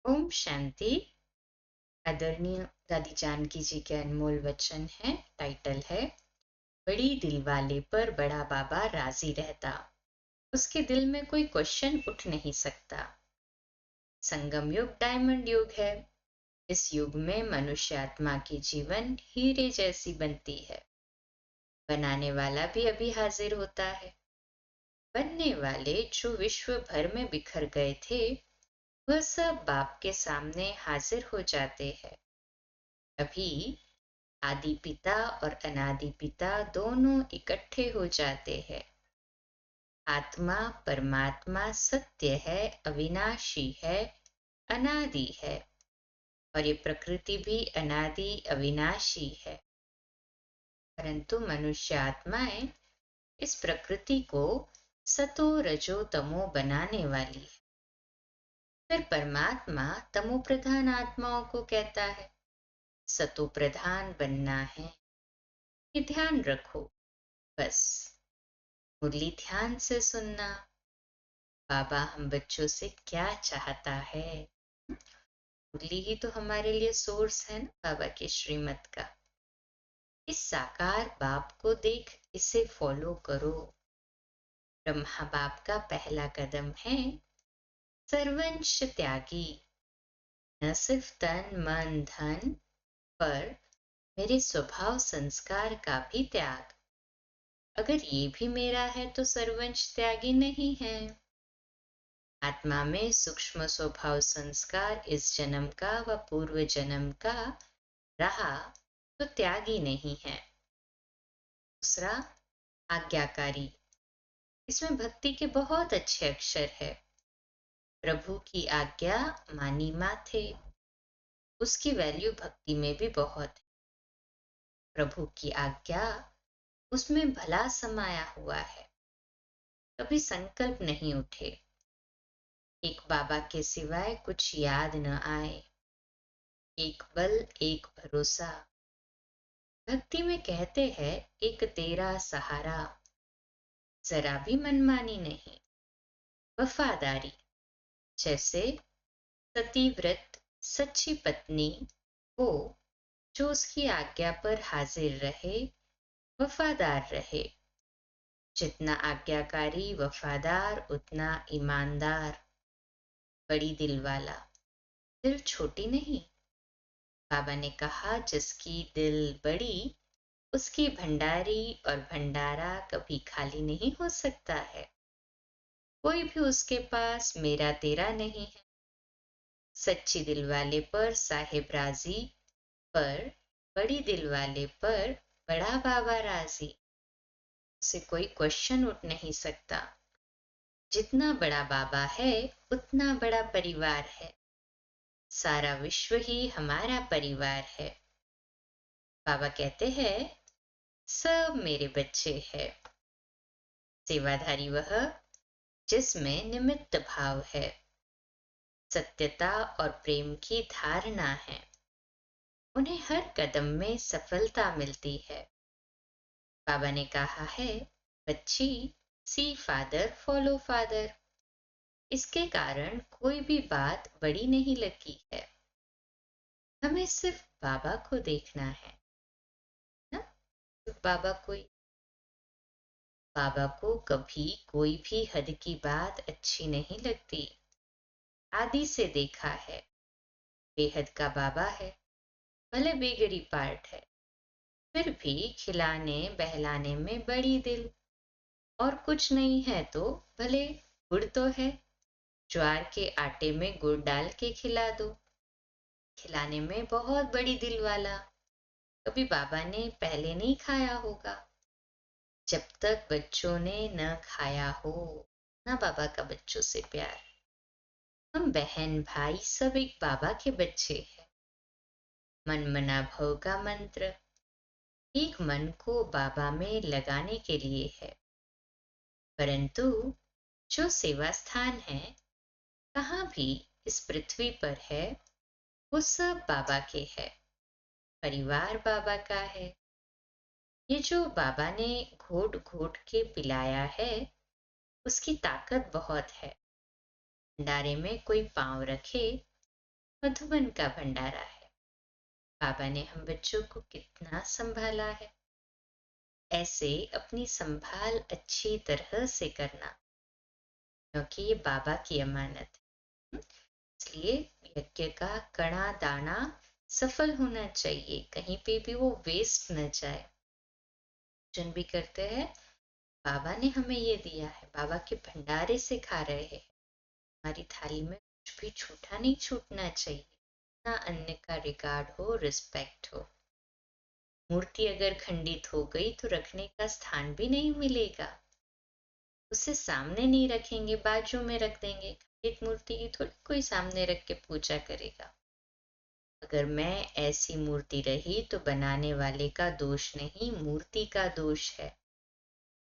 ओम शांति। आदरणीय दादी जानकी जी के अनमोल वचन है। टाइटल है बड़ी दिल वाले पर बड़ा बाबा राजी रहता, उसके दिल में कोई क्वेश्चन उठ नहीं सकता। संगम युग डायमंड युग है। इस युग में मनुष्य आत्मा की जीवन हीरे जैसी बनती है। बनाने वाला भी अभी हाजिर होता है। बनने वाले जो विश्व भर में बिखर गए थे, वह सब बाप के सामने हाजिर हो जाते हैं। अभी आदि पिता और अनादि पिता दोनों इकट्ठे हो जाते हैं। आत्मा परमात्मा सत्य है, अविनाशी है, अनादि है, और ये प्रकृति भी अनादि अविनाशी है। परंतु मनुष्य आत्माएं इस प्रकृति को सतो रजो तमो बनाने वाली है। फिर परमात्मा तमो प्रधान आत्माओं को कहता है सतो प्रधान बनना है। ये ध्यान रखो। बस मुरली ध्यान से सुनना। बाबा हम बच्चों से क्या चाहता है। मुरली ही तो हमारे लिए सोर्स है ना, बाबा के श्रीमत का। इस साकार बाप को देख इसे फॉलो करो। ब्रह्मा बाप का पहला कदम है सर्वंश त्यागी। न सिर्फ तन मन धन, पर मेरे स्वभाव संस्कार का भी त्याग। अगर ये भी मेरा है तो सर्वंश त्यागी नहीं है। आत्मा में सूक्ष्म स्वभाव संस्कार इस जन्म का व पूर्व जन्म का रहा तो त्यागी नहीं है। दूसरा आज्ञाकारी। इसमें भक्ति के बहुत अच्छे अक्षर है। प्रभु की आज्ञा मानी माथे। उसकी वैल्यू भक्ति में भी बहुत है। प्रभु की आज्ञा, उसमें भला समाया हुआ है। कभी संकल्प नहीं उठे एक बाबा के सिवाय कुछ याद न आए। एक बल एक भरोसा। भक्ति में कहते हैं एक तेरा सहारा। जरा भी मनमानी नहीं, वफादारी। जैसे सती व्रत सच्ची पत्नी वो जो उसकी आज्ञा पर हाजिर रहे, वफादार रहे। जितना आज्ञाकारी वफादार उतना ईमानदार। बड़ी दिल वाला। दिल छोटी नहीं। बाबा ने कहा जिसकी दिल बड़ी उसकी भंडारी और भंडारा कभी खाली नहीं हो सकता है। कोई भी उसके पास मेरा तेरा नहीं है। सच्ची दिल वाले पर साहिब राजी, पर बड़ी दिल वाले पर बड़ा बाबा राजी। उसे कोई क्वेश्चन उठ नहीं सकता। जितना बड़ा बाबा है उतना बड़ा परिवार है। सारा विश्व ही हमारा परिवार है। बाबा कहते हैं सब मेरे बच्चे हैं। सेवाधारी वह जिसमें निमित्त भाव है, सत्यता और प्रेम की धारणा है। उन्हें हर कदम में सफलता मिलती है। बाबा ने कहा है बच्ची सी फादर फॉलो फादर। इसके कारण कोई भी बात बड़ी नहीं लगी है। हमें सिर्फ बाबा को देखना है ना। सिर्फ बाबा को कभी कोई भी हद की बात अच्छी नहीं लगती। आदि से देखा है। बेहद का बाबा है, भले बेगरी पार्ट है, फिर भी खिलाने बहलाने में बड़ी दिल। और कुछ नहीं है तो भले गुड़ तो है, ज्वार के आटे में गुड़ डाल के खिला दो। खिलाने में बहुत बड़ी दिल वाला। कभी बाबा ने पहले नहीं खाया होगा। जब तक बच्चों ने न खाया हो, ना बाबा का बच्चों से प्यार। हम बहन भाई सब एक बाबा के बच्चे हैं। मन मना भव का मंत्र एक मन को बाबा में लगाने के लिए है। परंतु जो सेवा स्थान है कहाँ भी इस पृथ्वी पर है, वो सब बाबा के है। परिवार बाबा का है। ये जो बाबा ने घोट घोट के पिलाया है, उसकी ताकत बहुत है। भंडारे में कोई पांव रखे मधुबन का भंडारा है। बाबा ने हम बच्चों को कितना संभाला है। ऐसे अपनी संभाल अच्छी तरह से करना, क्योंकि ये बाबा की अमानत है। इसलिए यज्ञ का कणा दाना सफल होना चाहिए, कहीं पे भी वो वेस्ट न जाए। भोजन भी करते हैं, बाबा ने हमें ये दिया है, बाबा के भंडारे से खा रहे हैं। हमारी थाली में कुछ भी छूटा नहीं छूटना चाहिए, ना अन्य का रिगार्ड हो, रिस्पेक्ट हो। मूर्ति अगर खंडित हो गई तो रखने का स्थान भी नहीं मिलेगा। उसे सामने नहीं रखेंगे, बाजू में रख देंगे। खंडित मूर्ति की थोड़ी कोई सामने रख के पूजा करेगा। अगर मैं ऐसी मूर्ति रही तो बनाने वाले का दोष नहीं, मूर्ति का दोष है।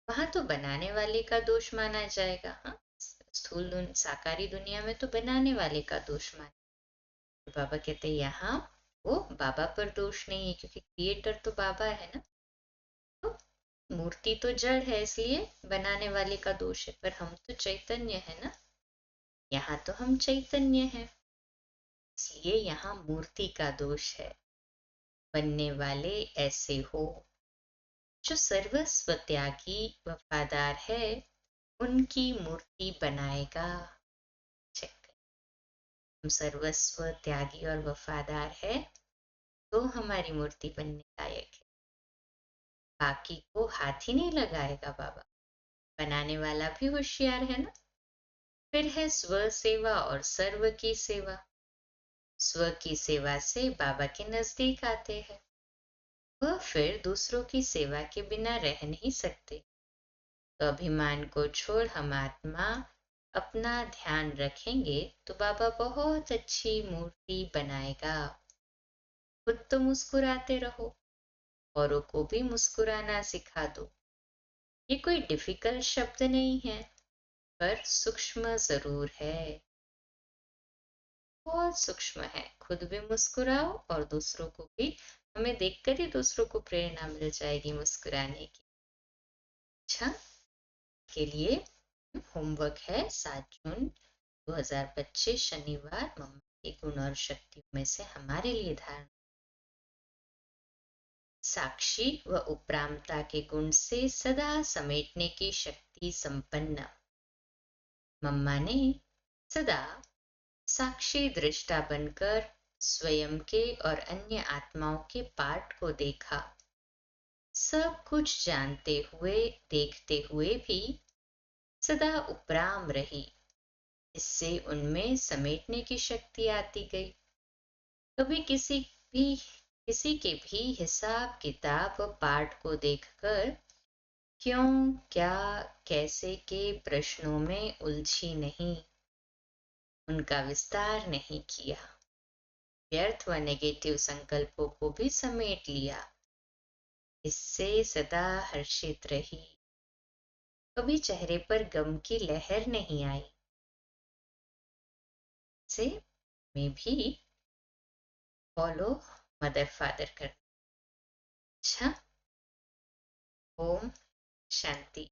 वहां तो बनाने वाले का दोष माना जाएगा। हाँ, स्थूल साकारी दुनिया में तो बनाने वाले का दोष माने। तो बाबा कहते हैं यहाँ वो बाबा पर दोष नहीं है, क्योंकि क्रिएटर तो बाबा है ना। तो मूर्ति तो जड़ है, इसलिए बनाने वाले का दोष है, पर हम तो चैतन्य है ना। यहाँ तो हम चैतन्य हैं, इसलिए यहाँ मूर्ति का दोष है। बनने वाले ऐसे हो जो सर्वस्व त्यागी वफादार है, उनकी मूर्ति बनाएगा। चेक, हम सर्वस्व त्यागी और वफादार है तो हमारी मूर्ति बनने लायक है। बाकी को हाथ ही नहीं लगाएगा बाबा। बनाने वाला भी होशियार है ना। फिर है स्व सेवा और सर्व की सेवा। स्व की सेवा से बाबा के नजदीक आते हैं। वह फिर दूसरों की सेवा के बिना रह नहीं सकते। तो अभिमान को छोड़ हम आत्मा अपना ध्यान रखेंगे तो बाबा बहुत अच्छी मूर्ति बनाएगा। खुद तो मुस्कुराते रहो, औरों को भी मुस्कुराना सिखा दो। ये कोई डिफिकल्ट शब्द नहीं है, पर सूक्ष्म जरूर है। बहुत सूक्ष्म है। खुद भी मुस्कुराओ और दूसरों को भी, हमें देखकर ही दूसरों को प्रेरणा मिल जाएगी मुस्कुराने की। अच्छा, के लिए होमवर्क है 7 जून 2025 शनिवार, मम्मा के गुण और शक्तियों में से हमारे लिए धारणा। साक्षी व उपरामता के गुण से सदा समेटने की शक्ति संपन्न मम्मा ने सदा साक्षी दृष्टा बनकर स्वयं के और अन्य आत्माओं के पाठ को देखा। सब कुछ जानते हुए देखते हुए भी सदा उपराम रही। इससे उनमें समेटने की शक्ति आती गई। कभी किसी के भी हिसाब किताब व पाठ को देखकर क्यों, क्या, कैसे के प्रश्नों में उलझी नहीं, उनका विस्तार नहीं किया। व्यर्थ व नेगेटिव संकल्पों को भी समेट लिया। इससे सदा हर्षित रही। कभी चेहरे पर गम की लहर नहीं आई। से में भी फॉलो मदर फादर कर। अच्छा, ओम शांति।